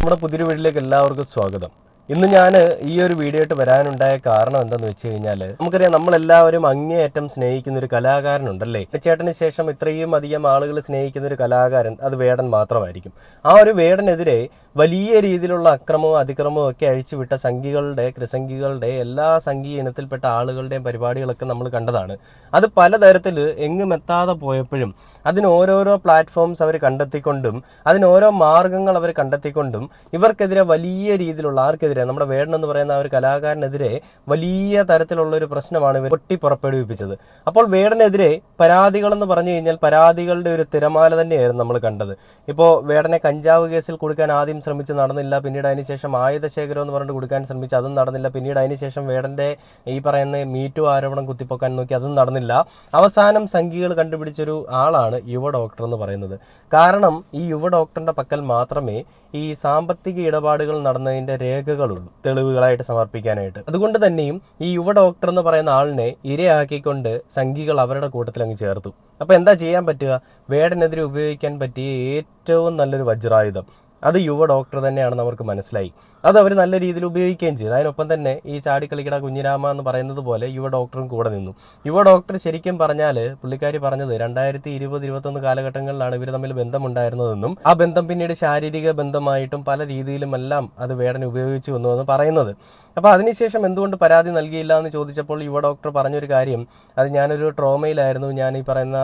നമ്മുടെ പുതിയൊരു വീഡിയോയിലേക്ക് എല്ലാവർക്കും സ്വാഗതം. ഇന്ന് ഞാൻ ഈ ഒരു വീഡിയോ ആയിട്ട് വരാനുണ്ടായ കാരണം എന്താണെന്ന് വെച്ച് കഴിഞ്ഞാൽ, നമുക്കറിയാം നമ്മളെല്ലാവരും അങ്ങേയറ്റം സ്നേഹിക്കുന്ന ഒരു കലാകാരനുണ്ടല്ലേ. ചേട്ടന് ശേഷം ഇത്രയും അധികം ആളുകൾ സ്നേഹിക്കുന്ന ഒരു കലാകാരൻ അത് വേടൻ മാത്രമായിരിക്കും. ആ ഒരു വേടനെതിരെ വലിയ രീതിയിലുള്ള അക്രമവും അതിക്രമവും ഒക്കെ അഴിച്ചുവിട്ട സംഘികളുടെ കൃസംഘികളുടെ എല്ലാ സംഘീയ ഇനത്തിൽപ്പെട്ട ആളുകളുടെയും പരിപാടികളൊക്കെ നമ്മൾ കണ്ടതാണ്. അത് പലതരത്തിൽ എങ്ങും എത്താതെ പോയപ്പോഴും അതിന് ഓരോരോ പ്ലാറ്റ്ഫോംസ് അവർ കണ്ടെത്തിക്കൊണ്ടും അതിനോരോ മാർഗങ്ങൾ അവർ കണ്ടെത്തിക്കൊണ്ടും ഇവർക്കെതിരെ വലിയ രീതിയിലുള്ള ആർക്കെതിരെ നമ്മുടെ വേടൻ എന്ന് പറയുന്ന ആ ഒരു കലാകാരനെതിരെ വലിയ തരത്തിലുള്ള ഒരു പ്രശ്നമാണ് ഇവർ പൊട്ടിപ്പുറപ്പെടുവിപ്പിച്ചത്. അപ്പോൾ വേടനെതിരെ പരാതികൾ എന്ന് പറഞ്ഞു കഴിഞ്ഞാൽ പരാതികളുടെ ഒരു തിരമാല തന്നെയായിരുന്നു നമ്മൾ കണ്ടത്. ഇപ്പോൾ വേടനെ കഞ്ചാവ് കേസിൽ കൊടുക്കാൻ ആദ്യം ശ്രമിച്ച് നടന്നില്ല, പിന്നീട് അതിനുശേഷം ആയുധശേഖരം എന്ന് പറഞ്ഞിട്ട് കൊടുക്കാൻ ശ്രമിച്ച് അതും നടന്നില്ല, പിന്നീട് അതിനുശേഷം വേടന്റെ ഈ പറയുന്ന മീറ്റു ആരോപണം കുത്തിപ്പൊക്കാൻ നോക്കി അതും നടന്നില്ല. അവസാനം സംഘികൾ കണ്ടുപിടിച്ചൊരു ആളാണ് യുവ ഡോക്ടർ എന്ന് പറയുന്നത്. കാരണം ഈ യുവ ഡോക്ടറിന്റെ പക്കൽ മാത്രമേ ഈ സാമ്പത്തിക ഇടപാടുകൾ നടന്നതിന്റെ രേഖകളുള്ളൂ തെളിവുകളായിട്ട് സമർപ്പിക്കാനായിട്ട്. അതുകൊണ്ട് തന്നെയും ഈ യുവ ഡോക്ടർ എന്ന് പറയുന്ന ആളിനെ ഇരയാക്കിക്കൊണ്ട് സംഘികൾ അവരുടെ കൂട്ടത്തിൽ അങ്ങ് ചേർത്തു. അപ്പൊ എന്താ ചെയ്യാൻ പറ്റുക? വേടനെതിരെ ഉപയോഗിക്കാൻ പറ്റിയ ഏറ്റവും നല്ലൊരു വജ്രായുധം അത് യുവ ഡോക്ടർ തന്നെയാണെന്ന് അവർക്ക് മനസ്സിലായി. അത് അവർ നല്ല രീതിയിൽ ഉപയോഗിക്കുകയും ചെയ്തു. അതിനൊപ്പം തന്നെ ഈ ചാടിക്കളിക്കട കുഞ്ഞിരാമ എന്ന് പറയുന്നത് പോലെ യുവ ഡോക്ടറും കൂടെ നിന്നു. യുവ ഡോക്ടർ ശരിക്കും പറഞ്ഞാൽ പുള്ളിക്കാരി പറഞ്ഞത് 2020-21 കാലഘട്ടങ്ങളിലാണ് ഇവർ തമ്മിൽ ബന്ധമുണ്ടായിരുന്നതെന്നും ആ ബന്ധം പിന്നീട് ശാരീരിക ബന്ധമായിട്ടും പല രീതിയിലുമെല്ലാം അത് വേടനെ ഉപയോഗിച്ചു എന്നുവെന്ന് പറയുന്നത്. അപ്പോൾ അതിനുശേഷം എന്തുകൊണ്ട് പരാതി നൽകിയില്ല എന്ന് ചോദിച്ചപ്പോൾ യുവ ഡോക്ടർ പറഞ്ഞൊരു കാര്യം, അത് ഞാനൊരു ട്രോമയിലായിരുന്നു, ഞാൻ ഈ പറയുന്ന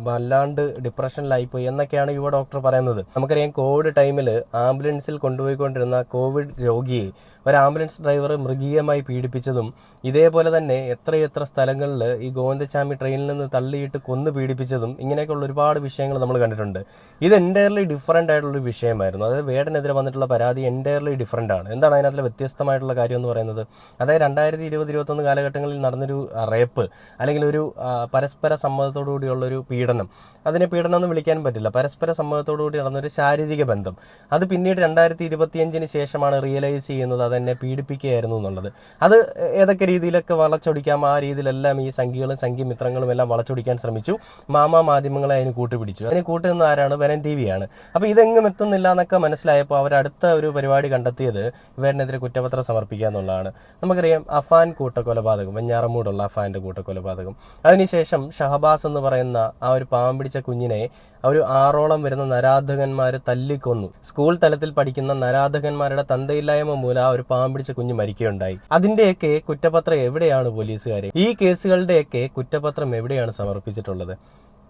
വല്ലാണ്ട് ഡിപ്രഷനിലായിപ്പോയി എന്നൊക്കെയാണ് യുവ ഡോക്ടർ പറയുന്നത്. നമുക്കറിയാം കോവിഡ് ടൈമിൽ ആംബുലൻസിൽ കൊണ്ടുപോയിക്കൊണ്ടിരുന്ന കോവിഡ് രോഗിയെ ഒരു ആംബുലൻസ് ഡ്രൈവർ മൃഗീയമായി പീഡിപ്പിച്ചതും ഇതേപോലെ തന്നെ എത്രയെത്ര സ്ഥലങ്ങളിൽ ഈ ഗോവിന്ദച്ചാമി ട്രെയിനിൽ നിന്ന് തള്ളിയിട്ട് കൊന്നു പീഡിപ്പിച്ചതും ഇങ്ങനെയൊക്കെയുള്ള ഒരുപാട് വിഷയങ്ങൾ നമ്മൾ കണ്ടിട്ടുണ്ട്. ഇത് എൻറ്റയർലി ഡിഫറൻ്റ് ആയിട്ടുള്ളൊരു വിഷയമായിരുന്നു. അതായത് വേടനെതിരെ വന്നിട്ടുള്ള പരാതി എൻറ്റയർലി ഡിഫറൻ്റ് ആണ്. എന്താണ് അതിനകത്തുള്ള വ്യത്യസ്തമായിട്ടുള്ള കാര്യം എന്ന് പറയുന്നത്? അതായത് 2020-21 കാലഘട്ടങ്ങളിൽ നടന്നൊരു റേപ്പ് അല്ലെങ്കിൽ ഒരു പരസ്പര സമ്മതത്തോടു കൂടിയുള്ളൊരു പീഡനം, അതിനെ പീഡനം എന്ന് വിളിക്കാൻ പറ്റില്ല, പരസ്പര സമ്മതത്തോടു കൂടി നടന്നൊരു ശാരീരിക ബന്ധം, അത് പിന്നീട് 2025 ശേഷമാണ് റിയലൈസ് ചെയ്യുന്നത് അതെന്നെ പീഡിപ്പിക്കുകയായിരുന്നു എന്നുള്ളത്. അത് ഏതൊക്കെ രീതിയിലൊക്കെ വളച്ചൊടിക്കാം ആ രീതിയിലെല്ലാം ഈ സംഘികളും സംഘിമിത്രങ്ങളും എല്ലാം വളച്ചൊടിക്കാൻ ശ്രമിച്ചു. മാധ്യമങ്ങളെ അതിന് കൂട്ടുപിടിച്ചു. അതിന് കൂട്ടുനിന്ന ആരാണ്? വെനൻ TV ആണ്. അപ്പോൾ ഇതെങ്ങും എത്തുന്നില്ല എന്നൊക്കെ മനസ്സിലായപ്പോൾ അവരടുത്ത ഒരു പരിപാടി കണ്ടെത്തിയത് വേടനെതിരെ കുറ്റപത്രം സമർപ്പിക്കുക എന്നുള്ളതാണ്. നമുക്കറിയാം അഫാൻ കൂട്ടക്കൊലപാതകം, വെഞ്ഞാറമൂടുള്ള അഫാന്റെ കൂട്ടക്കൊലപാതകം, അതിനുശേഷം ഷഹബാസ് എന്ന് പറയുന്ന ആ ഒരു പാവം പിടിച്ച കുഞ്ഞിനെ ഒരു 6ഓളം വരുന്ന നരാധകന്മാർ തല്ലിക്കൊന്നു. സ്കൂൾ തലത്തിൽ പഠിക്കുന്ന നരാധകന്മാരുടെ തന്തയില്ലായ്മ മൂലം ആ ഒരു പാവം പിടിച്ച കുഞ്ഞ് മരിക്കുകയുണ്ടായി. അതിന്റെയൊക്കെ കുറ്റപത്രം എവിടെയാണ് പോലീസുകാരെ? ഈ കേസുകളുടെയൊക്കെ കുറ്റപത്രം എവിടെയാണ് സമർപ്പിച്ചിട്ടുള്ളത്?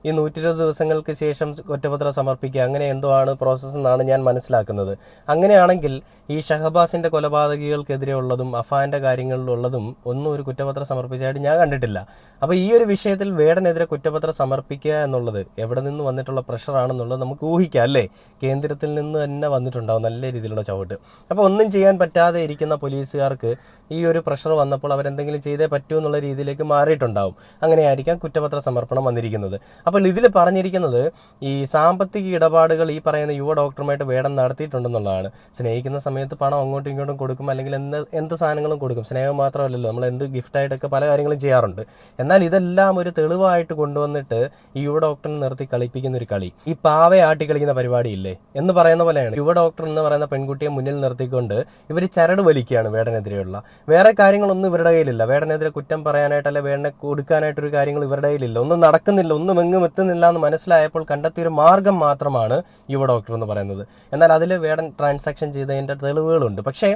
ഈ 120 ദിവസങ്ങൾക്ക് ശേഷം കുറ്റപത്രം സമർപ്പിക്കുക അങ്ങനെ എന്തോ ആണ് പ്രോസസ്സ് എന്നാണ് ഞാൻ മനസ്സിലാക്കുന്നത്. അങ്ങനെയാണെങ്കിൽ ഈ ഷഹബാസിന്റെ കൊലപാതകികൾക്കെതിരെ ഉള്ളതും അഫാന്റെ കാര്യങ്ങളിലുള്ളതും ഒന്നും ഒരു കുറ്റപത്രം സമർപ്പിച്ചായിട്ട് ഞാൻ കണ്ടിട്ടില്ല. അപ്പോൾ ഈ ഒരു വിഷയത്തിൽ വേടനെതിരെ കുറ്റപത്രം സമർപ്പിക്കുക എന്നുള്ളത് എവിടെ നിന്ന് വന്നിട്ടുള്ള പ്രഷറാണെന്നുള്ളത് നമുക്ക് ഊഹിക്കാം അല്ലേ? കേന്ദ്രത്തിൽ നിന്ന് തന്നെ വന്നിട്ടുണ്ടാവും നല്ല രീതിയിലുള്ള ചവിട്ട്. അപ്പോൾ ഒന്നും ചെയ്യാൻ പറ്റാതെ ഇരിക്കുന്ന പോലീസുകാർക്ക് ഈ ഒരു പ്രഷർ വന്നപ്പോൾ അവരെന്തെങ്കിലും ചെയ്തേ പറ്റൂ എന്നുള്ള രീതിയിലേക്ക് മാറിയിട്ടുണ്ടാവും. അങ്ങനെയായിരിക്കാം കുറ്റപത്ര സമർപ്പണം വന്നിരിക്കുന്നത്. അപ്പോൾ ഇതിൽ പറഞ്ഞിരിക്കുന്നത് ഈ സാമ്പത്തിക ഇടപാടുകൾ ഈ പറയുന്ന യുവ ഡോക്ടറുമായിട്ട് വേടൻ നടത്തിയിട്ടുണ്ടെന്നുള്ളതാണ്. സ്നേഹിക്കുന്ന സമയത്ത് പണം അങ്ങോട്ടും ഇങ്ങോട്ടും കൊടുക്കും, അല്ലെങ്കിൽ എന്ത് സാധനങ്ങളും കൊടുക്കും. സ്നേഹം മാത്രമല്ലല്ലോ, നമ്മൾ എന്ത് ഗിഫ്റ്റായിട്ടൊക്കെ പല കാര്യങ്ങളും ചെയ്യാറുണ്ട്. എന്നാൽ ഇതെല്ലാം ഒരു തെളിവായിട്ട് കൊണ്ടുവന്നിട്ട് ഈ യുവ ഡോക്ടറിനെ നിർത്തി കളിപ്പിക്കുന്ന ഒരു കളി, ഈ പാവയെ ആട്ടി കളിക്കുന്ന പരിപാടിയില്ലേ എന്ന് പറയുന്ന പോലെയാണ്. യുവ ഡോക്ടർ എന്ന് പറയുന്ന പെൺകുട്ടിയെ മുന്നിൽ നിർത്തിക്കൊണ്ട് ഇവർ ചരട് വലിക്കുകയാണ് വേടനെതിരെയുള്ള. വേറെ കാര്യങ്ങളൊന്നും ഇവരുടെ കയ്യിലില്ല. വേടനെതിരെ കുറ്റം പറയാനായിട്ട് അല്ലെ വേടനെ കൊടുക്കാനായിട്ടൊരു കാര്യങ്ങൾ ഇവരുടെ കയ്യിലില്ല. ഒന്നും നടക്കുന്നില്ല, ഒന്നും എങ്ങും എത്തുന്നില്ല എന്ന് മനസ്സിലായപ്പോൾ കണ്ടെത്തിയൊരു മാർഗം മാത്രമാണ് യുവ ഡോക്ടർ എന്ന് പറയുന്നത്. എന്നാൽ അതിൽ വേടൻ ട്രാൻസാക്ഷൻ ചെയ്തതിൻ്റെ തെളിവുകളുണ്ട്. പക്ഷേ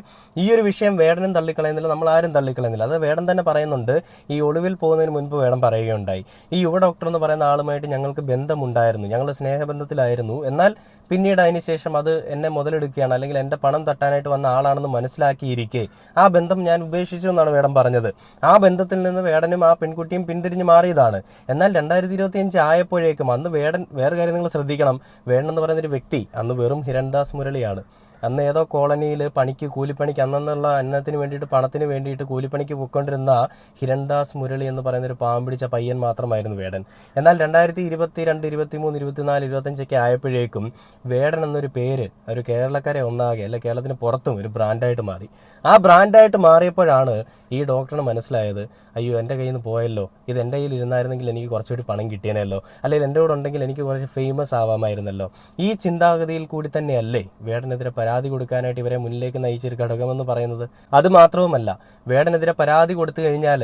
ഈ ഒരു വിഷയം വേടനും തള്ളിക്കളയുന്നില്ല, നമ്മൾ ആരും തള്ളിക്കളയുന്നില്ല. അത് വേടൻ തന്നെ പറയുന്നുണ്ട്. ഈ ഒളിവിൽ പോകുന്നതിന് മുൻപ് വേടൻ പറയുകയുണ്ടായി, ഈ യുവ ഡോക്ടർ എന്ന് പറയുന്ന ആളുമായിട്ട് ഞങ്ങൾക്ക് ബന്ധമുണ്ടായിരുന്നു, ഞങ്ങൾ സ്നേഹബന്ധത്തിലായിരുന്നു, എന്നാൽ പിന്നീട് അതിനുശേഷം അത് എന്നെ മുതലെടുക്കുകയാണ് അല്ലെങ്കിൽ എൻ്റെ പണം തട്ടാനായിട്ട് വന്ന ആളാണെന്ന് മനസ്സിലാക്കിയിരിക്കെ ആ ബന്ധം ഞാൻ ഉപേക്ഷിച്ചു എന്നാണ് വേടൻ പറഞ്ഞത്. ആ ബന്ധത്തിൽ നിന്ന് വേടനും ആ പെൺകുട്ടിയും പിന്തിരിഞ്ഞ് മാറിയതാണ്. എന്നാൽ 2025 ആയപ്പോഴേക്കും അന്ന് വേടൻ വേറെ കാര്യം നിങ്ങൾ ശ്രദ്ധിക്കണം, വേടൻ എന്ന് പറയുന്നൊരു വ്യക്തി അന്ന് വെറും ഹിരൺദാസ് മുരളിയാണ്. അന്ന് ഏതോ കോളനിയിൽ പണിക്ക് കൂലിപ്പണിക്ക് അന്നുള്ള അന്നത്തിന് വേണ്ടിയിട്ട് പണത്തിന് വേണ്ടിയിട്ട് കൂലിപ്പണിക്ക് പോയിക്കൊണ്ടിരുന്ന ഹിരൺദാസ് മുരളി എന്ന് പറയുന്നൊരു പാവം പിടിച്ച പയ്യൻ മാത്രമായിരുന്നു വേടൻ. എന്നാൽ 2022, 23, 24, 25 ആയപ്പോഴേക്കും വേടൻ എന്നൊരു പേര് ഒരു കേരളക്കാരെ ഒന്നാകെ അല്ലെ കേരളത്തിന് പുറത്തും ഒരു ബ്രാൻഡായിട്ട് മാറി. ആ ബ്രാൻഡായിട്ട് മാറിയപ്പോഴാണ് ഈ ഡോക്ടറിന് മനസ്സിലായത്, അയ്യോ എൻ്റെ കയ്യിൽ നിന്ന് പോയല്ലോ, ഇത് എൻ്റെ കയ്യിൽ ഇരുന്നായിരുന്നെങ്കിൽ എനിക്ക് കുറച്ചുകൂടി പണം കിട്ടിയേനല്ലോ, അല്ലെങ്കിൽ എൻ്റെ കൂടെ ഉണ്ടെങ്കിൽ എനിക്ക് കുറച്ച് ഫേമസ് ആവാമായിരുന്നല്ലോ. ഈ ചിന്താഗതിയിൽ കൂടി തന്നെയല്ലേ വേടനെതിരെ പരാതി കൊടുക്കാനായിട്ട് ഇവരെ മുന്നിലേക്ക് നയിച്ചൊരു ഘടകമെന്ന് പറയുന്നത്. അത് മാത്രവുമല്ല, വേടനെതിരെ പരാതി കൊടുത്തു കഴിഞ്ഞാൽ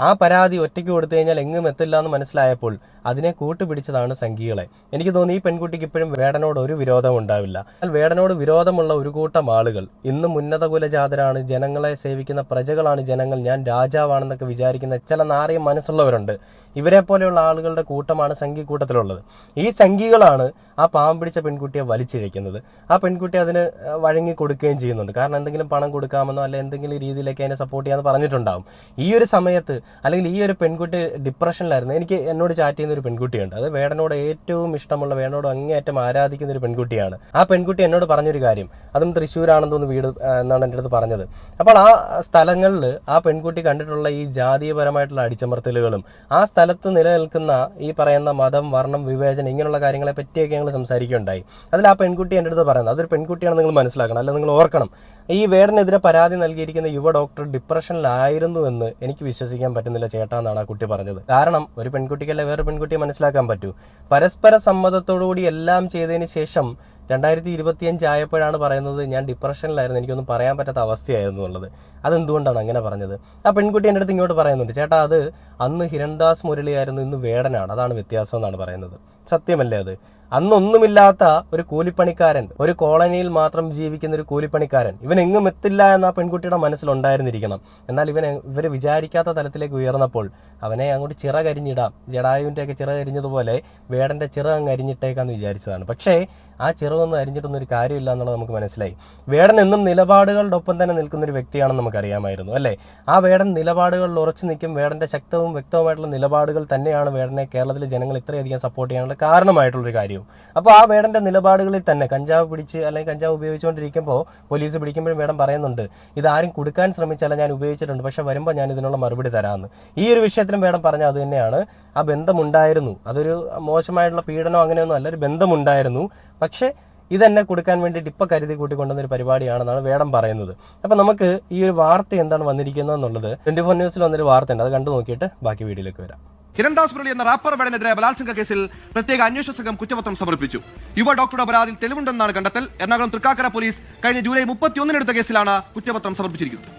ആ പരാതി ഒറ്റയ്ക്ക് കൊടുത്തു കഴിഞ്ഞാൽ എങ്ങും എത്തില്ല എന്ന് മനസ്സിലായപ്പോൾ അതിനെ കൂട്ടുപിടിച്ചതാണ് സംഘികളെ. എനിക്ക് തോന്നി ഈ പെൺകുട്ടിക്ക് ഇപ്പോഴും വേടനോട് ഒരു വിരോധം ഉണ്ടാവില്ല. എന്നാൽ വേടനോട് വിരോധമുള്ള ഒരു കൂട്ടം ആളുകൾ ഇന്നും ഉന്നത കുലജാതരാണ്, ജനങ്ങളെ സേവിക്കുന്ന പ്രജകളാണ് ജനങ്ങൾ, ഞാൻ രാജാവാണെന്നൊക്കെ വിചാരിക്കുന്ന ചില നാറിയ മനസ്സുള്ളവരുണ്ട്. ഇവരെ പോലെയുള്ള ആളുകളുടെ കൂട്ടമാണ് സംഘി കൂട്ടത്തിലുള്ളത്. ഈ സംഘികളാണ് ആ പാവം പിടിച്ച പെൺകുട്ടിയെ വലിച്ചിഴയ്ക്കുന്നത്. ആ പെൺകുട്ടി അതിന് വഴങ്ങി കൊടുക്കുകയും ചെയ്യുന്നുണ്ട്. കാരണം എന്തെങ്കിലും പണം കൊടുക്കാമെന്നോ അല്ലെ എന്തെങ്കിലും രീതിയിലേക്ക് അതിനെ സപ്പോർട്ട് ചെയ്യാമെന്ന് പറഞ്ഞിട്ടുണ്ടാവും. ഈ ഒരു സമയത്ത് അല്ലെങ്കിൽ ഈ ഒരു പെൺകുട്ടി ഡിപ്രഷനിലായിരുന്നു. എന്നോട് ചാറ്റ് ചെയ്യുന്ന ഒരു പെൺകുട്ടിയുണ്ട്. അത് വേടനോട് ഏറ്റവും ഇഷ്ടമുള്ള, വേടനോട് അങ്ങേയറ്റം ആരാധിക്കുന്ന ഒരു പെൺകുട്ടിയാണ്. ആ പെൺകുട്ടി എന്നോട് പറഞ്ഞൊരു കാര്യം, അതും തൃശ്ശൂരാണെന്ന് തോന്നുന്നു വീട് എന്നാണ് എൻ്റെ അടുത്ത് പറഞ്ഞത്. അപ്പോൾ ആ സ്ഥലങ്ങളിൽ ആ പെൺകുട്ടി കണ്ടിട്ടുള്ള ഈ ജാതീയപരമായിട്ടുള്ള അടിച്ചമർത്തലുകളും ആ സ്ഥലത്ത് നിലനിൽക്കുന്ന ഈ പറയുന്ന മതം, വർണ്ണം, വിവേചനം ഇങ്ങനെയുള്ള കാര്യങ്ങളെ പറ്റിയൊക്കെ ഞങ്ങൾ സംസാരിക്കുകയുണ്ടായി. അതിൽ ആ പെൺകുട്ടി എൻ്റെ അടുത്ത് പറയുന്നത്, അതൊരു പെൺകുട്ടിയാണ് നിങ്ങൾ മനസ്സിലാക്കണം, അല്ല നിങ്ങൾ ഓർക്കണം, ഈ വേടനെതിരെ പരാതി നൽകിയിരിക്കുന്ന യുവ ഡോക്ടർ ഡിപ്രഷനിലായിരുന്നു എന്ന് എനിക്ക് വിശ്വസിക്കാൻ പറ്റുന്നില്ല ചേട്ടാ എന്നാണ് ആ കുട്ടി പറഞ്ഞത്. കാരണം ഒരു പെൺകുട്ടിക്കല്ലേ വേറെ പെൺകുട്ടിയെ മനസ്സിലാക്കാൻ പറ്റൂ. പരസ്പര സമ്മതത്തോടുകൂടി എല്ലാം ചെയ്തതിന് ശേഷം 2025 ആയപ്പോഴാണ് പറയുന്നത് ഞാൻ ഡിപ്രഷനിലായിരുന്നു, എനിക്കൊന്നും പറയാൻ പറ്റാത്ത അവസ്ഥയായിരുന്നു എന്നുള്ളത്. അതെന്തുകൊണ്ടാണ് അങ്ങനെ പറഞ്ഞത്? ആ പെൺകുട്ടി എൻ്റെ അടുത്ത് ഇങ്ങോട്ട് പറയുന്നുണ്ട്, ചേട്ടാ അത് അന്ന് ഹിരൺദാസ് മുരളിയായിരുന്നു, ഇന്ന് വേടനാണ്, അതാണ് വ്യത്യാസം എന്നാണ് പറയുന്നത്. സത്യമല്ലേ അത്? അന്നൊന്നുമില്ലാത്ത ഒരു കൂലിപ്പണിക്കാരൻ, ഒരു കോളനിയിൽ മാത്രം ജീവിക്കുന്ന ഒരു കൂലിപ്പണിക്കാരൻ, ഇവൻ എങ്ങും എത്തില്ല എന്ന് ആ പെൺകുട്ടിയുടെ മനസ്സിലുണ്ടായിരുന്നിരിക്കണം. എന്നാൽ ഇവർ വിചാരിക്കാത്ത തലത്തിലേക്ക് ഉയർന്നപ്പോൾ അവനെ അങ്ങോട്ട് ചിറകരിഞ്ഞിടാം, ജടായുവിൻ്റെ ഒക്കെ ചിറകരിഞ്ഞതുപോലെ വേടൻ്റെ ചിറ അങ്ങ് അരിഞ്ഞിട്ടേക്കാന്ന് വിചാരിച്ചതാണ്. പക്ഷേ ആ ചിറകൊന്നും അരിഞ്ഞിട്ടൊന്നും ഒരു കാര്യമില്ല എന്നുള്ളത് നമുക്ക് മനസ്സിലായി. വേടൻ എന്നും നിലപാടുകളുടെ ഒപ്പം തന്നെ നിൽക്കുന്ന ഒരു വ്യക്തിയാണെന്ന് നമുക്കറിയാമായിരുന്നു അല്ലേ? ആ വേടൻ നിലപാടുകളിൽ ഉറച്ചു നിൽക്കും. വേടൻ്റെ ശക്തവും വ്യക്തവുമായിട്ടുള്ള നിലപാടുകൾ തന്നെയാണ് വേടനെ കേരളത്തിലെ ജനങ്ങൾ ഇത്രയധികം സപ്പോർട്ട് ചെയ്യാനുള്ള കാരണമായിട്ടുള്ളൊരു കാര്യവും. അപ്പോൾ ആ വേടൻ്റെ നിലപാടുകളിൽ തന്നെ കഞ്ചാവ് പിടിച്ച് അല്ലെങ്കിൽ കഞ്ചാവ് ഉപയോഗിച്ചുകൊണ്ടിരിക്കുമ്പോൾ പോലീസ് പിടിക്കുമ്പോഴും വേടൻ പറയുന്നുണ്ട്, ഇതാരും കൊടുക്കാൻ ശ്രമിച്ചാലും ഞാൻ ഉപയോഗിച്ചിട്ടുണ്ട്, പക്ഷെ വരുമ്പോൾ ഞാൻ ഇതിനുള്ള മറുപടി തരാമെന്ന്. ഈ ഒരു വിഷയത്തിലും വേടൻ പറഞ്ഞ അത് തന്നെയാണ്. ആ ബന്ധമുണ്ടായിരുന്നു, അതൊരു മോശമായിട്ടുള്ള പീഡനം അങ്ങനെയൊന്നും അല്ല, ഒരു ബന്ധമുണ്ടായിരുന്നു. പക്ഷേ ഇതെന്നെ കൊടുക്കാൻ വേണ്ടിയിട്ട് ഇപ്പം കരുതി കൂട്ടിക്കൊണ്ടുവന്നൊരു പരിപാടിയാണെന്നാണ് വേടൻ പറയുന്നത്. അപ്പം നമുക്ക് ഈ ഒരു വാർത്ത എന്താണ് വന്നിരിക്കുന്നത് എന്നുള്ളത് 24 ന്യൂസിൽ വന്നൊരു വാർത്തയുണ്ട്, അത് കണ്ടു നോക്കിയിട്ട് ബാക്കി വീഡിയോയിലേക്ക് വരാം. ഹിരൺദാസ് മുരളി എന്ന റാപ്പർ വേടനെതിരെ ബലാത്സംഗ കേസിൽ പ്രത്യേക അന്വേഷണ സംഘം കുറ്റപത്രം സമർപ്പിച്ചു. യുവ ഡോക്ടറുടെ പരാതിയിൽ തെളിവുണ്ടെന്നാണ് കണ്ടെത്തൽ. എറണാകുളം തൃക്കാക്കര പോലീസ് കഴിഞ്ഞ ജൂലൈ 31 എടുത്ത കേസിലാണ് കുറ്റപത്രം സമർപ്പിച്ചിരിക്കുന്നത്.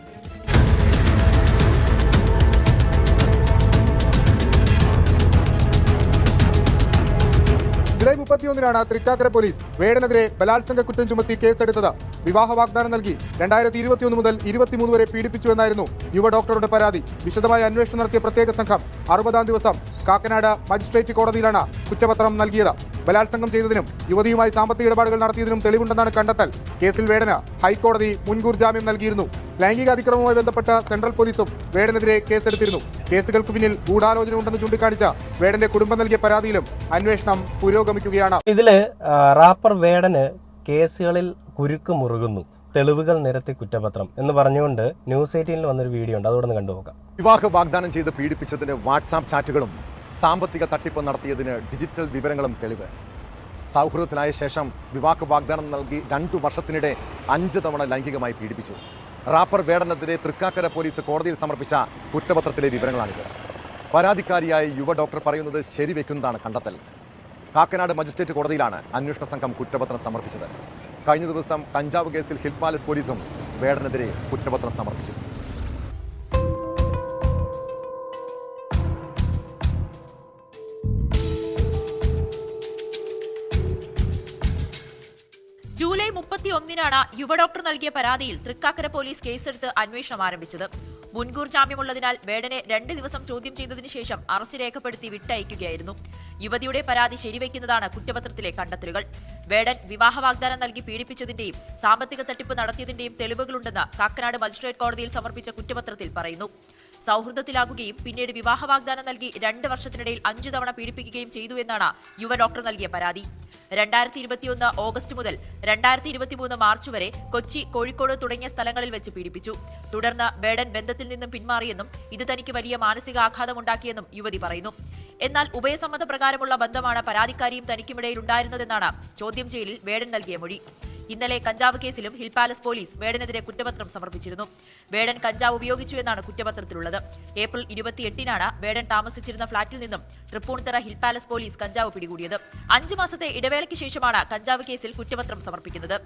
ജൂലൈ 31 തൃക്കാക്കര പോലീസ് വേടനെതിരെ ബലാത്സംഗ കുറ്റം ചുമത്തി കേസെടുത്തത്. വിവാഹ വാഗ്ദാനം നൽകി 2021 മുതൽ 23 വരെ പീഡിപ്പിച്ചുവെന്നായിരുന്നു യുവ ഡോക്ടറുടെ പരാതി. വിശദമായ അന്വേഷണം നടത്തിയ പ്രത്യേക സംഘം 60-ാം ദിവസം കാക്കനാട് മജിസ്ട്രേറ്റ് കോടതിയിലാണ് കുറ്റപത്രം നൽകിയത്. ബലാത്സംഗം ചെയ്തതിനും യുവതിയുമായി സാമ്പത്തിക ഇടപാടുകൾ നടത്തിയതിനും തെളിവുണ്ടെന്നാണ് കണ്ടെത്തൽ. കേസിൽ വേടന് ഹൈക്കോടതി മുൻകൂർ ജാമ്യം നൽകിയിരുന്നു. ലൈംഗിക അതിക്രമവുമായി ബന്ധപ്പെട്ട സെൻട്രൽ പോലീസും വേടനെതിരെ കേസെടുത്തിരുന്നു. കേസുകൾക്ക് പിന്നിൽ ഗൂഢാലോചന ഉണ്ടെന്ന് ചൂണ്ടിക്കാണിച്ച വേടന്റെ കുടുംബം നൽകിയ പരാതിയിലും അന്വേഷണം പുരോഗമിക്കുകയാണ്. ഇതില് റാപ്പർ വേടന് കേസുകളിൽ കുരുക്ക് മുറുകുന്നു, തെളിവുകൾ നിരത്തി കുറ്റപത്രം എന്ന് പറഞ്ഞുകൊണ്ട് ന്യൂസ് 18 വന്നൊരു വീഡിയോ ഉണ്ട്, അതോടെ കണ്ടുപോകാം. വിവാഹ വാഗ്ദാനം ചെയ്ത് പീഡിപ്പിച്ചതിന് വാട്സാപ്പ് ചാറ്റുകളും സാമ്പത്തിക തട്ടിപ്പ് നടത്തിയതിന് ഡിജിറ്റൽ വിവരങ്ങളും തെളിവ്. സൗഹൃദത്തിലായ ശേഷം വിവാഹ വാഗ്ദാനം നൽകി 2 വർഷത്തിനിടെ 5 തവണ ലൈംഗികമായി പീഡിപ്പിച്ചു. റാപ്പർ വേടനെതിരെ തൃക്കാക്കര പോലീസ് കോടതിയിൽ സമർപ്പിച്ച കുറ്റപത്രത്തിലെ വിവരങ്ങളാണിത്. പരാതിക്കാരിയായ യുവ ഡോക്ടർ പറയുന്നത് ശരിവെക്കുന്നതാണ് കണ്ടെത്തൽ. കാക്കനാട് മജിസ്ട്രേറ്റ് കോടതിയിലാണ് അന്വേഷണ സംഘം കുറ്റപത്രം സമർപ്പിച്ചത്. കഴിഞ്ഞ ദിവസം കഞ്ചാവ് കേസിൽ ഹിൽ പാലസ് പോലീസും വേടനെതിരെ കുറ്റപത്രം സമർപ്പിച്ചു. ജൂലൈ 31 യുവ ഡോക്ടർ നൽകിയ പരാതിയിൽ തൃക്കാക്കര പോലീസ് കേസെടുത്ത് അന്വേഷണം ആരംഭിച്ചത്. മുൻകൂർ ജാമ്യമുള്ളതിനാൽ വേടനെ 2 ദിവസം ചോദ്യം ചെയ്തതിനു ശേഷം അറസ്റ്റ് രേഖപ്പെടുത്തി വിട്ടയക്കുകയായിരുന്നു. യുവതിയുടെ പരാതി ശരിവയ്ക്കുന്നതാണ് കുറ്റപത്രത്തിലെ കണ്ടെത്തലുകൾ. വേടൻ വിവാഹ വാഗ്ദാനം നൽകി പീഡിപ്പിച്ചതിന്റെയും സാമ്പത്തിക തട്ടിപ്പ് നടത്തിയതിന്റെയും തെളിവുകളുണ്ടെന്ന് കാക്കനാട് മജിസ്ട്രേറ്റ് കോടതിയിൽ സമർപ്പിച്ച കുറ്റപത്രത്തിൽ പറയുന്നു. സൗഹൃദത്തിലാകുകയും പിന്നീട് വിവാഹ വാഗ്ദാനം നൽകി 2 വർഷത്തിനിടയിൽ 5 തവണ പീഡിപ്പിക്കുകയും ചെയ്തു എന്നാണ് യുവ ഡോക്ടർ നൽകിയ പരാതി. 2021 ഓഗസ്റ്റ് മുതൽ 2023 മാർച്ച് വരെ കൊച്ചി, കോഴിക്കോട് തുടങ്ങിയ സ്ഥലങ്ങളിൽ വെച്ച് പീഡിപ്പിച്ചു. തുടർന്ന് വേടൻ ബന്ധത്തിൽ നിന്നും പിന്മാറിയെന്നും ഇത് തനിക്ക് വലിയ മാനസിക ആഘാതമുണ്ടാക്കിയെന്നും യുവതി പറയുന്നു. എന്നാൽ ഉഭയസമ്മത പ്രകാരമുള്ള ബന്ധമാണ് പരാതിക്കാരിയും തനിക്കുമിടയിൽ ഉണ്ടായിരുന്നതെന്നാണ് ചോദ്യം ചെയ്യലിൽ വേടൻ നൽകിയ മൊഴി. ഇന്നലെ കഞ്ചാവ് കേസിലും ഹിൽ പാലസ് പോലീസ് വേടനെതിരെ കുറ്റപത്രം സമർപ്പിച്ചിരുന്നു. വേടൻ കഞ്ചാവ് ഉപയോഗിച്ചു എന്നാണ് കുറ്റപത്രത്തിലുള്ളത്. ഏപ്രിൽ 28 വേടൻ താമസിച്ചിരുന്ന ഫ്ളാറ്റിൽ നിന്നും തൃപ്പൂണിത്തറ ഹിൽ പാലസ് പോലീസ് കഞ്ചാവ് പിടികൂടിയത്. 5 മാസത്തെ ഇടവേളയ്ക്ക് ശേഷമാണ് കഞ്ചാവ് കേസിൽ കുറ്റപത്രം സമർപ്പിക്കുന്നത്.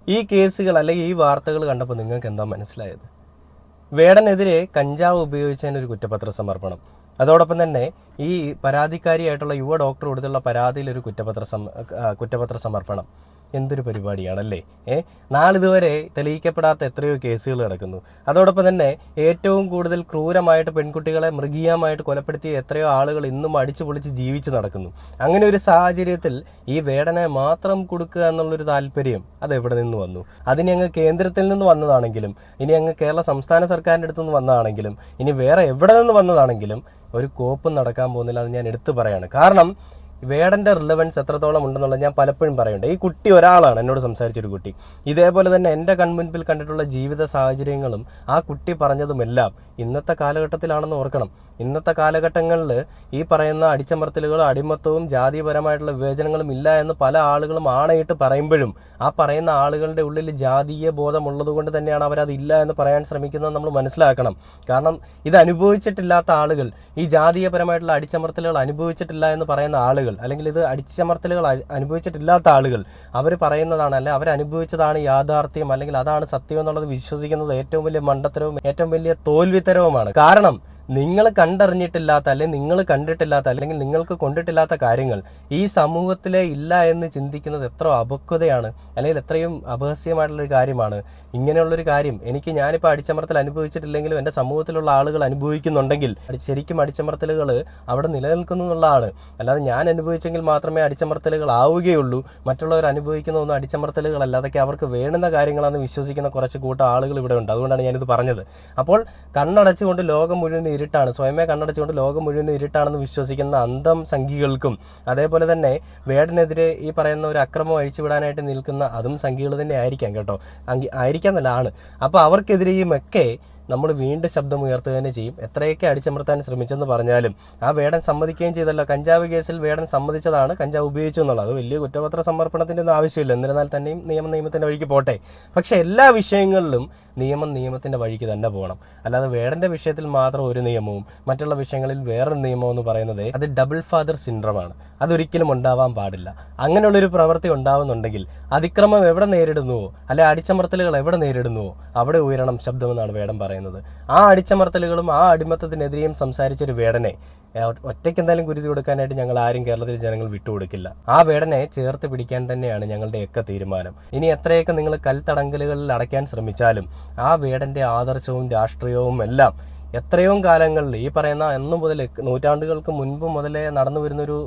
ഈ കേസുകൾ അല്ലെങ്കിൽ ഈ വാർത്തകൾ കണ്ടപ്പോൾ നിങ്ങൾക്ക് എന്താ മനസ്സിലായത്? വേടനെതിരെ കഞ്ചാവ് ഉപയോഗിച്ചതിനൊരു കുറ്റപത്ര സമർപ്പണം, അതോടൊപ്പം തന്നെ ഈ പരാതിക്കാരിയായിട്ടുള്ള യുവ ഡോക്ടർ കൊടുത്തുള്ള പരാതിയിൽ ഒരു കുറ്റപത്ര സമർപ്പണം. എന്തൊരു പരിപാടിയാണല്ലേ! നാളിതുവരെ തെളിയിക്കപ്പെടാത്ത എത്രയോ കേസുകൾ കിടക്കുന്നു. അതോടൊപ്പം തന്നെ ഏറ്റവും കൂടുതൽ ക്രൂരമായിട്ട് പെൺകുട്ടികളെ മൃഗീയമായിട്ട് കൊലപ്പെടുത്തിയ എത്രയോ ആളുകൾ ഇന്നും അടിച്ചു പൊളിച്ച് ജീവിച്ച് നടക്കുന്നു. അങ്ങനെ ഒരു സാഹചര്യത്തിൽ ഈ വേടനെ മാത്രം കൊടുക്കുക എന്നുള്ളൊരു താല്പര്യം അതെവിടെ നിന്ന് വന്നു? അതിനി അങ്ങ് കേന്ദ്രത്തിൽ നിന്ന് വന്നതാണെങ്കിലും, ഇനി അങ്ങ് കേരള സംസ്ഥാന സർക്കാരിൻ്റെ അടുത്തു നിന്ന് വന്നതാണെങ്കിലും, ഇനി വേറെ എവിടെ നിന്ന് വന്നതാണെങ്കിലും ഒരു കോപ്പും നടക്കാൻ പോകുന്നില്ല. അത് ഞാൻ എടുത്തു പറയാണ്. കാരണം വേടൻ്റെ റിലവൻസ് എത്രത്തോളം ഉണ്ടെന്നുള്ളത് ഞാൻ പലപ്പോഴും പറയുന്നുണ്ട്. ഈ കുട്ടി ഒരാളാണ്, എന്നോട് സംസാരിച്ചൊരു കുട്ടി. ഇതേപോലെ തന്നെ എൻ്റെ കൺമുൻപിൽ കണ്ടിട്ടുള്ള ജീവിത സാഹചര്യങ്ങളും ആ കുട്ടി പറഞ്ഞതുമെല്ലാം ഇന്നത്തെ കാലഘട്ടത്തിലാണെന്ന് ഓർക്കണം. ഇന്നത്തെ കാലഘട്ടങ്ങളിൽ ഈ പറയുന്ന അടിച്ചമർത്തലുകളും അടിമത്തവും ജാതീയപരമായിട്ടുള്ള വിവേചനങ്ങളും ഇല്ല എന്ന് പല ആളുകളും ആണയിട്ട് പറയുമ്പോഴും ആ പറയുന്ന ആളുകളുടെ ഉള്ളിൽ ജാതീയ ബോധമുള്ളത് കൊണ്ട് തന്നെയാണ് അവരതില്ല എന്ന് പറയാൻ ശ്രമിക്കുന്നത് നമ്മൾ മനസ്സിലാക്കണം. കാരണം ഇത് അനുഭവിച്ചിട്ടില്ലാത്ത ആളുകൾ, ഈ ജാതീയപരമായിട്ടുള്ള അടിച്ചമർത്തലുകൾ അനുഭവിച്ചിട്ടില്ല എന്ന് പറയുന്ന ആളുകൾ, അല്ലെങ്കിൽ ഇത് അടിച്ചമർത്തലുകൾ അനുഭവിച്ചിട്ടില്ലാത്ത ആളുകൾ അവർ പറയുന്നതാണ്, അല്ലെ അവരനുഭവിച്ചതാണ് യാഥാർത്ഥ്യം, അല്ലെങ്കിൽ അതാണ് സത്യം എന്നുള്ളത് വിശ്വസിക്കുന്നത് ഏറ്റവും വലിയ മണ്ടത്തരവും ഏറ്റവും വലിയ തോൽവിത്തരവുമാണ്. കാരണം നിങ്ങൾ കണ്ടറിഞ്ഞിട്ടില്ലാത്ത, അല്ലെങ്കിൽ നിങ്ങൾ കണ്ടിട്ടില്ലാത്ത, അല്ലെങ്കിൽ നിങ്ങൾക്ക് കൊണ്ടിട്ടില്ലാത്ത കാര്യങ്ങൾ ഈ സമൂഹത്തിലെ ഇല്ല എന്ന് ചിന്തിക്കുന്നത് എത്ര അപക്വതയാണ്, അല്ലെങ്കിൽ എത്രയും അപഹാസ്യമായിട്ടുള്ളൊരു കാര്യമാണ്. ഇങ്ങനെയുള്ളൊരു കാര്യം ഞാനിപ്പോൾ അടിച്ചമർത്തൽ അനുഭവിച്ചിട്ടില്ലെങ്കിലും എൻ്റെ സമൂഹത്തിലുള്ള ആളുകൾ അനുഭവിക്കുന്നുണ്ടെങ്കിൽ ശരിക്കും അടിച്ചമർത്തലുകൾ അവിടെ നിലനിൽക്കുന്നു എന്നുള്ളതാണ്. അല്ലാതെ ഞാൻ അനുഭവിച്ചെങ്കിൽ മാത്രമേ അടിച്ചമർത്തലുകൾ ആവുകയുള്ളൂ, മറ്റുള്ളവർ അനുഭവിക്കുന്ന ഒന്നും അടിച്ചമർത്തലുകളല്ല, അതൊക്കെ അവർക്ക് വേണ്ടുന്ന കാര്യങ്ങളാണെന്ന് വിശ്വസിക്കുന്ന കുറച്ച് കൂട്ടം ആളുകൾ ഇവിടെ ഉണ്ട്. അതുകൊണ്ടാണ് ഞാനിത് പറഞ്ഞത്. അപ്പോൾ കണ്ണടച്ചുകൊണ്ട് ലോകം മുഴുവൻ ഇരുട്ടാണ്, സ്വയമേ കണ്ണടച്ചുകൊണ്ട് ലോകം മുഴുവൻ ഇരുട്ടാണെന്ന് വിശ്വസിക്കുന്ന അന്തം സംഘികൾക്കും, അതേപോലെ തന്നെ വേടനെതിരെ ഈ പറയുന്ന ഒരു അക്രമം അഴിച്ചുവിടാനായിട്ട് നിൽക്കുന്ന അതും സംഘികൾ തന്നെ ആയിരിക്കാം കേട്ടോ, ആയിരിക്കാമെന്നല്ലാണ്. അപ്പോൾ അവർക്കെതിരെയുമൊക്കെ നമ്മൾ വീണ്ടും ശബ്ദമുയർത്തുക തന്നെ ചെയ്യും. എത്രയൊക്കെ അടിച്ചമർത്താൻ ശ്രമിച്ചെന്ന് പറഞ്ഞാലും ആ വേടൻ സമ്മതിക്കുകയും ചെയ്തല്ലോ. കഞ്ചാവ് കേസിൽ വേടൻ സമ്മതിച്ചതാണ് കഞ്ചാവ് ഉപയോഗിച്ചു എന്നുള്ളത്. അത് വലിയ കുറ്റപത്ര സമർപ്പണത്തിൻ്റെ ഒന്നും ആവശ്യമില്ല. എന്നിരുന്നാൽ തന്നെയും നിയമത്തിൻ്റെ വഴിക്ക് പോട്ടെ. പക്ഷേ എല്ലാ വിഷയങ്ങളിലും നിയമത്തിൻ്റെ വഴിക്ക് തന്നെ പോകണം. അല്ലാതെ വേടൻ്റെ വിഷയത്തിൽ മാത്രം ഒരു നിയമവും മറ്റുള്ള വിഷയങ്ങളിൽ വേറൊരു നിയമവും എന്ന് പറയുന്നത് അത് ഡബിൾ ഫാദർ സിൻഡ്രമാണ്. അതൊരിക്കലും ഉണ്ടാവാൻ പാടില്ല. അങ്ങനെയുള്ളൊരു പ്രവൃത്തി ഉണ്ടാവുന്നുണ്ടെങ്കിൽ അതിക്രമം എവിടെ നേരിടുന്നുവോ, അല്ലെ അടിച്ചമർത്തലുകൾ എവിടെ നേരിടുന്നുവോ അവിടെ ഉയരണം ശബ്ദമെന്നാണ് വേടൻ പറയുന്നത്. ആ അടിച്ചമർത്തലുകളും ആ അടിമത്തത്തിനെതിരെയും സംസാരിച്ചൊരു വേടനെ ഒറ്റയ്ക്ക് എന്തായാലും കുരുതി കൊടുക്കാനായിട്ട് ഞങ്ങൾ ആരും കേരളത്തിലെ ജനങ്ങൾ വിട്ടുകൊടുക്കില്ല. ആ വേടനെ ചേർത്ത് പിടിക്കാൻ തന്നെയാണ് ഞങ്ങളുടെയൊക്കെ തീരുമാനം. ഇനി എത്രയൊക്കെ നിങ്ങൾ കൽത്തടങ്കലുകളിൽ അടയ്ക്കാൻ ശ്രമിച്ചാലും ആ വേടൻ്റെ ആദർശവും രാഷ്ട്രീയവും എല്ലാം എത്രയോ കാലങ്ങളിൽ ഈ പറയുന്ന അന്നു മുതൽ നൂറ്റാണ്ടുകൾക്ക് മുൻപ് മുതലേ നടന്നു വരുന്നൊരു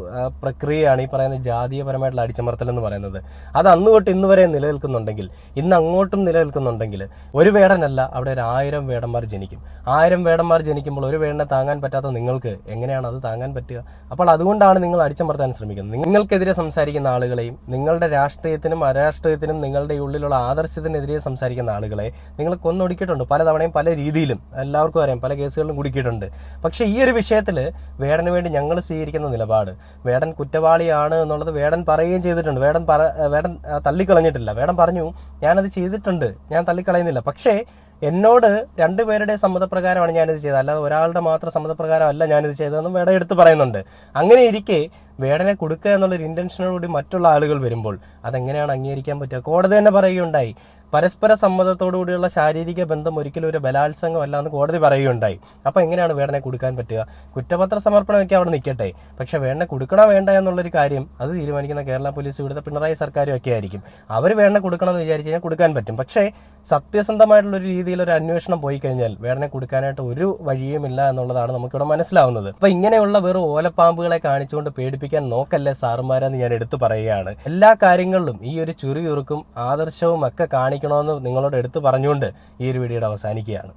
പ്രക്രിയയാണ് ഈ പറയുന്ന ജാതീയപരമായിട്ടുള്ള അടിച്ചമർത്തൽ എന്ന് പറയുന്നത്. അത് അന്ന് തൊട്ട് ഇന്ന് വരെ നിലനിൽക്കുന്നുണ്ടെങ്കിൽ, ഇന്ന് അങ്ങോട്ടും നിലനിൽക്കുന്നുണ്ടെങ്കിൽ ഒരു വേടനല്ല, അവിടെ ഒരു 1000 വേടന്മാർ ജനിക്കും. 1000 വേടന്മാർ ജനിക്കുമ്പോൾ ഒരു വേടനെ താങ്ങാൻ പറ്റാത്ത നിങ്ങൾക്ക് എങ്ങനെയാണ് അത് താങ്ങാൻ പറ്റുക? അപ്പോൾ അതുകൊണ്ടാണ് നിങ്ങൾ അടിച്ചമർത്താൻ ശ്രമിക്കുന്നത്. നിങ്ങൾക്കെതിരെ സംസാരിക്കുന്ന ആളുകളെയും നിങ്ങളുടെ രാഷ്ട്രീയത്തിനും അരാഷ്ട്രീയത്തിനും നിങ്ങളുടെ ഉള്ളിലുള്ള ആദർശത്തിനെതിരെ സംസാരിക്കുന്ന ആളുകളെ നിങ്ങൾ കൊന്നൊടുക്കിയിട്ടുണ്ട് പലതവണയും പല രീതിയിലും. എല്ലാവർക്കും അറിയാം, പല കേസുകളിലും കുടുക്കിയിട്ടുണ്ട്. പക്ഷേ ഈ ഒരു വിഷയത്തിൽ വേടന് വേണ്ടി ഞങ്ങൾ സ്വീകരിക്കുന്ന നിലപാട്, വേടൻ കുറ്റവാളിയാണ് എന്നുള്ളത് വേടൻ പറയുകയും ചെയ്തിട്ടുണ്ട്. വേടൻ തള്ളിക്കളഞ്ഞിട്ടില്ല. വേടൻ പറഞ്ഞു ഞാനത് ചെയ്തിട്ടുണ്ട്, ഞാൻ തള്ളിക്കളയുന്നില്ല. പക്ഷേ എന്നോട് 2 പേരുടെ സമ്മതപ്രകാരമാണ് ഞാനിത് ചെയ്തത്, അല്ലാതെ ഒരാളുടെ മാത്രം സമ്മതപ്രകാരമല്ല ഞാനിത് ചെയ്തതെന്നും വേടൻ എടുത്ത് പറയുന്നുണ്ട്. അങ്ങനെ ഇരിക്കെ വേടനെ കൊടുക്കുക എന്നുള്ളൊരു ഇൻറ്റൻഷനോടുകൂടി മറ്റുള്ള ആളുകൾ വരുമ്പോൾ അതെങ്ങനെയാണ് അംഗീകരിക്കാൻ പറ്റുക? കോടതി തന്നെ പറയുകയുണ്ടായി, പരസ്പര സമ്മതത്തോടുകൂടിയുള്ള ശാരീരിക ബന്ധം ഒരിക്കലും ഒരു ബലാത്സംഗം അല്ല എന്ന് കോടതി പറയുകയുണ്ടായി. അപ്പോൾ എങ്ങനെയാണ് വേടനെ കൊടുക്കാൻ പറ്റുക? കുറ്റപത്ര സമർപ്പണമൊക്കെ അവിടെ നിൽക്കട്ടെ, പക്ഷേ വേടനെ കൊടുക്കണോ വേണ്ട എന്നുള്ളൊരു കാര്യം അത് തീരുമാനിക്കുന്ന കേരള പോലീസ്, ഇവിടുത്തെ പിണറായി സർക്കാരും ഒക്കെ ആയിരിക്കും. അവർ വേടനെ കൊടുക്കണമെന്ന് വിചാരിച്ചു കഴിഞ്ഞാൽ കൊടുക്കാൻ പറ്റും. പക്ഷേ സത്യസന്ധമായിട്ടുള്ളൊരു രീതിയിൽ ഒരു അന്വേഷണം പോയി കഴിഞ്ഞാൽ വേടനെ കൊടുക്കാനായിട്ട് ഒരു വഴിയുമില്ല എന്നുള്ളതാണ് നമുക്കിവിടെ മനസ്സിലാവുന്നത്. അപ്പോൾ ഇങ്ങനെയുള്ള വെറും ഓലപ്പാമ്പുകളെ കാണിച്ചുകൊണ്ട് പേടിപ്പിക്കാൻ നോക്കല്ലേ സാറുമാരെന്ന് ഞാൻ എടുത്തു പറയുകയാണ്. എല്ലാ കാര്യങ്ങളിലും ഈ ഒരു ചുറിയുറുക്കും ആദർശവും ഒക്കെ കാണിക്കണമെന്ന് നിങ്ങളോട് എടുത്തു പറഞ്ഞുകൊണ്ട് ഈ ഒരു വീഡിയോയുടെ അവസാനിക്കുകയാണ്.